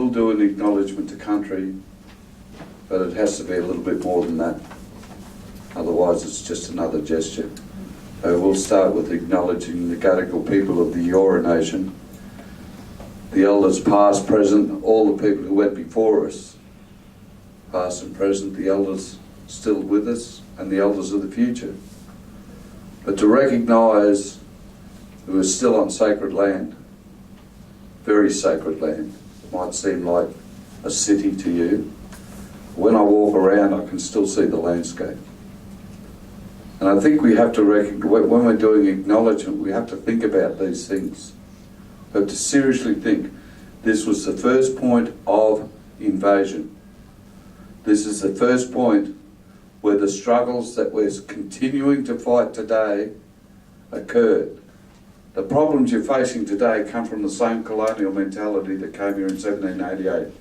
will do an acknowledgement to country, but it has to be a little bit more than that. Otherwise it's just another gesture. We'll start with acknowledging the Gadigal people of the Eora Nation, the elders past, present, all the people who went before us, past and present, the elders still with us, and the elders of the future. But to recognise who is still on sacred land, very sacred land. It might seem like a city to you. When I walk around, I can still see the landscape. And I think we have to recognize, when we're doing acknowledgement, we have to think about these things. We have to seriously think. This was the first point of invasion. This is the first point where the struggles that we're continuing to fight today occurred. The problems you're facing today come from the same colonial mentality that came here in 1788.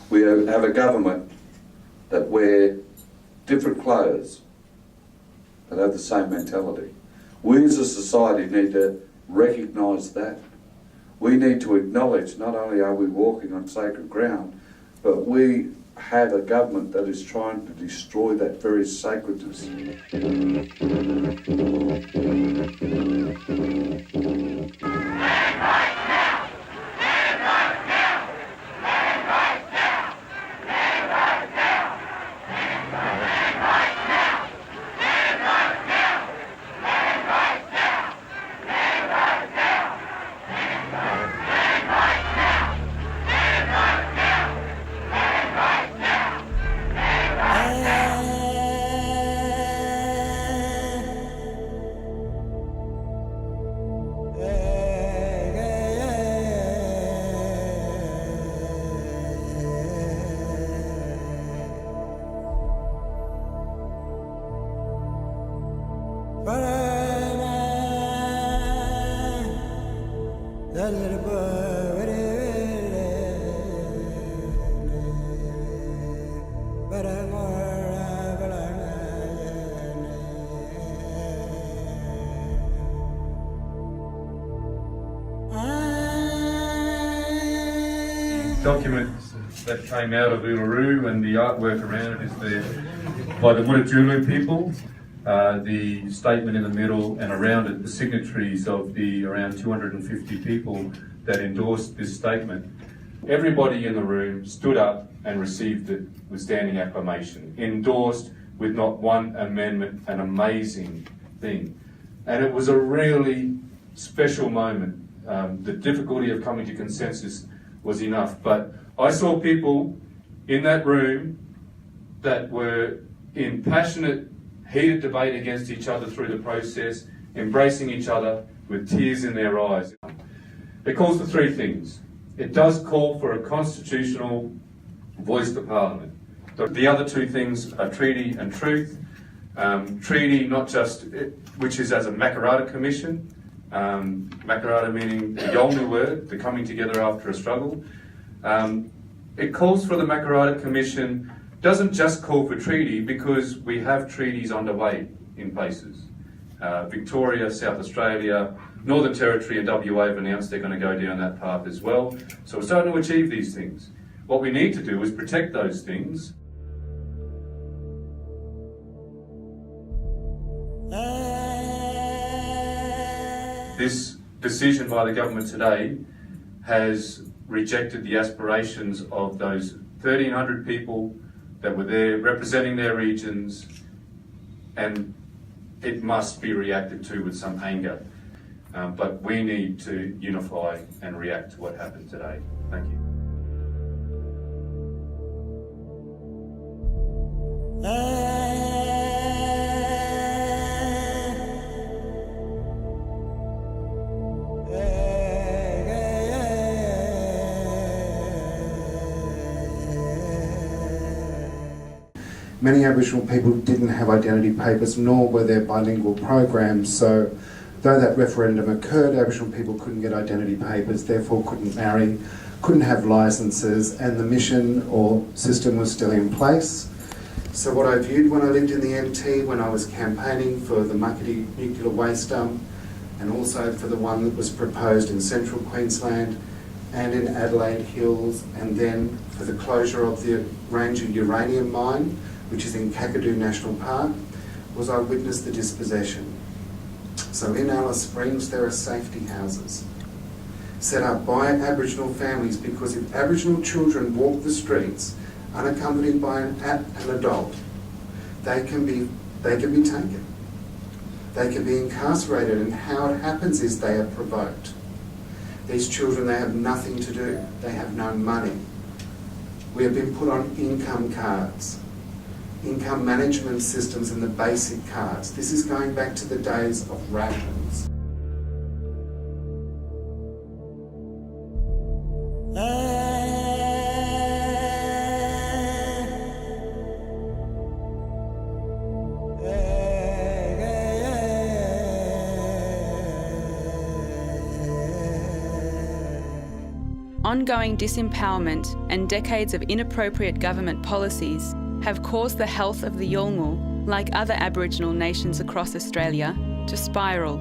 We have a government that wear different clothes but have the same mentality. We as a society need to recognise that. We need to acknowledge not only are we walking on sacred ground, but we have a government that is trying to destroy that very sacredness. Documents that came out of Uluru and the artwork around it is there by the Mutitjulu people. The statement in the middle and around it, the signatories of the around 250 people that endorsed this statement. Everybody in the room stood up and received it with standing acclamation, endorsed with not one amendment, an amazing thing. And it was a really special moment. The difficulty of coming to consensus was enough, but I saw people in that room that were in passionate, heated debate against each other through the process, embracing each other with tears in their eyes. It calls for three things. It does call for a constitutional voice to Parliament. The other two things are treaty and truth. Treaty, not just, which is as a Makarrata Commission, Makarrata meaning the Yolngu word, the coming together after a struggle. It calls for the Makarrata Commission, doesn't just call for treaty because we have treaties underway in places. Victoria, South Australia, Northern Territory and WA have announced they're going to go down that path as well. So we're starting to achieve these things. What we need to do is protect those things. This decision by the government today has rejected the aspirations of those 1,300 people that were there representing their regions, and it must be reacted to with some anger. But we need to unify and react to what happened today. Thank you. Many Aboriginal people didn't have identity papers, nor were there bilingual programs, so though that referendum occurred, Aboriginal people couldn't get identity papers, therefore couldn't marry, couldn't have licences, and the mission or system was still in place. So what I viewed when I lived in the NT, when I was campaigning for the Muckaty nuclear waste dump, and also for the one that was proposed in central Queensland, and in Adelaide Hills, and then for the closure of the Ranger uranium mine, which is in Kakadu National Park, was I witnessed the dispossession. So in Alice Springs there are safety houses set up by Aboriginal families, because if Aboriginal children walk the streets unaccompanied by an adult, they can be taken. They can be incarcerated, and how it happens is they are provoked. These children, they have nothing to do. They have no money. We have been put on income cards, income management systems and the basic cards. This is going back to the days of rations. Ongoing disempowerment and decades of inappropriate government policies have caused the health of the Yolngu, like other Aboriginal nations across Australia, to spiral.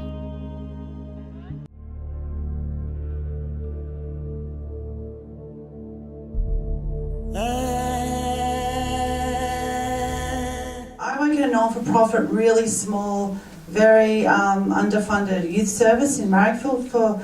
I work in a not-for-profit, really small, very underfunded youth service in Marrickville for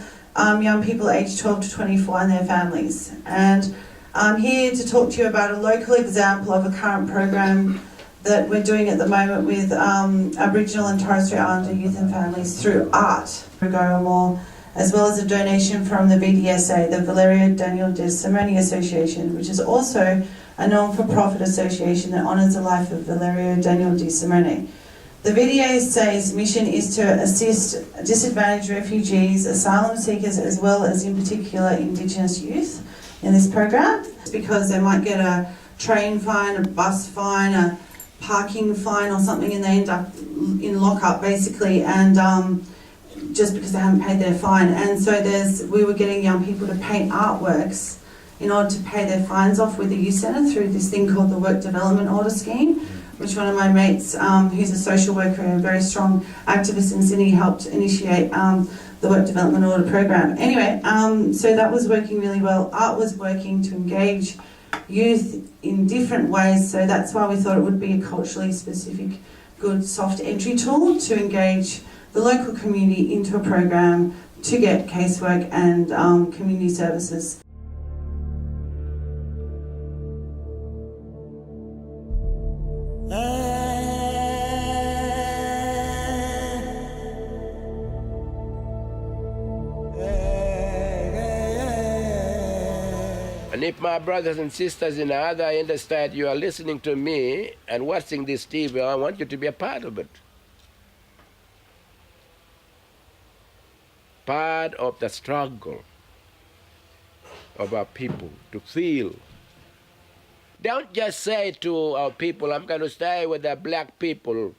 young people aged 12 to 24 and their families. And I'm here to talk to you about a local example of a current program that we're doing at the moment with Aboriginal and Torres Strait Islander youth and families through art for Gorrimore, as well as a donation from the VDSA, the Valerio Daniel de Simone Association, which is also a non-for-profit association that honours the life of Valerio Daniel de Simone. The VDSA's mission is to assist disadvantaged refugees, asylum seekers, as well as in particular Indigenous youth in this program. It's because they might get a train fine, a bus fine, a parking fine or something, and they end up in lockup basically, and just because they haven't paid their fine. And so we were getting young people to paint artworks in order to pay their fines off with the youth centre through this thing called the Work Development Order Scheme, which one of my mates, who's a social worker and a very strong activist in Sydney, helped initiate the Work Development Order program. Anyway, so that was working really well. Art was working to engage youth in different ways, so that's why we thought it would be a culturally specific, good soft entry tool to engage the local community into a program to get casework and community services. And if my brothers and sisters in the other end of state, you are listening to me and watching this TV, I want you to be a part of it. Part of the struggle of our people to feel. Don't just say to our people, I'm going to stay with the black people.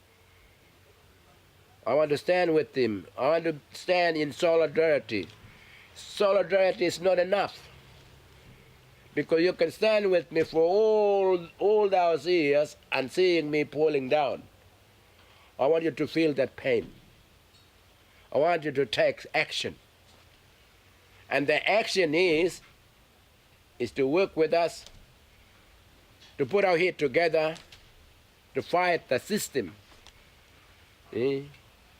I want to stand with them. I want to stand in solidarity. Solidarity is not enough. Because you can stand with me for all those years and seeing me falling down. I want you to feel that pain. I want you to take action. And the action is to work with us, to put our head together, to fight the system.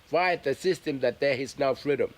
Fight the system that there is no freedom.